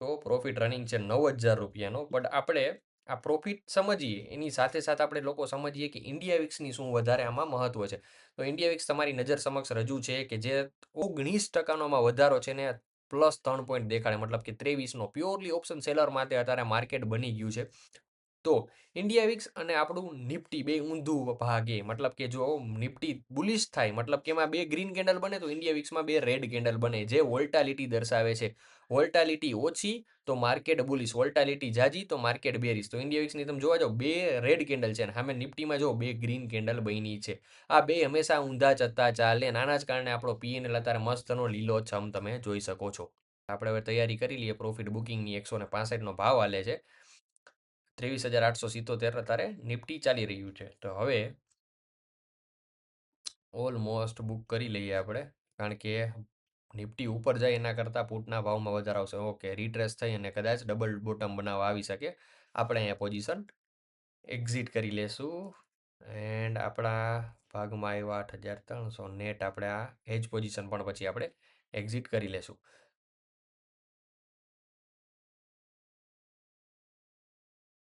તો profit running છે 9,000 રૂપિયાનો. બટ આપણે આ પ્રોફિટ સમજીએ એની સાથે સાથે આપણે લોકો સમજીએ કે ઇન્ડિયા વિક્સની શું વધારે આમાં મહત્વ છે. તો ઇન્ડિયા વિક્સ તમારી નજર સમક્ષ રજૂ છે કે જે 19%નો આમાં વધારો છે ને +3 પોઈન્ટ દેખાડે, મતલબ કે 23નો પ્યોરલી ઓપ્શન સેલર માટે અત્યારે માર્કેટ બની ગયું છે. તો ઇન્ડિયા વિક્સ અને આપણું નિફ્ટી બે ઊંધું ભાગે, મતલબ કે જો નિફ્ટી બુલિશ થાય, મતલબ કે એમાં બે ગ્રીન કેન્ડલ બને તો ઇન્ડિયા વિક્સમાં બે રેડ કેન્ડલ બને, જે વોલ્ટાલિટી દર્શાવે છે. વોલ્ટાલિટી ઓછી તો માર્કેટ બુલિશ, વોલ્ટાલિટી જાજી તો માર્કેટ બેરિશ. તો ઇન્ડિયા વિક્સની તમે જોવા જાઓ બે રેડ કેન્ડલ છે અને સામે નિફ્ટીમાં જો બે ગ્રીન કેન્ડલ બની છે. આ બે હંમેશા ઊંધા ચત્તા ચાલે, નાના જ કારણે આપણો પીએનએલ અત્યારે મસ્તનો લીલોછમ તમે જોઈ શકો છો. આપણે હવે તૈયારી કરી લઈએ પ્રોફિટ બુકિંગની. 165નો ભાવ આલે છે, 23,877 અત્યારે નિફ્ટી ચાલી રહ્યું છે. તો હવે ઓલમોસ્ટ બુક કરી લઈએ આપણે, કારણ કે નિફ્ટી ઉપર જાય એના કરતાં પુટના ભાવમાં વધારો આવશે. ઓકે, રિટ્રેસ થઈ અને કદાચ ડબલ બોટમ બનાવવા આવી શકે. આપણે અહીંયા પોઝિશન એક્ઝિટ કરી લેશું એન્ડ આપણા ભાગમાં આવ્યા 8,300 નેટ. આપણે આ હેજ પોઝિશન પણ પછી આપણે એક્ઝિટ કરી લેશું.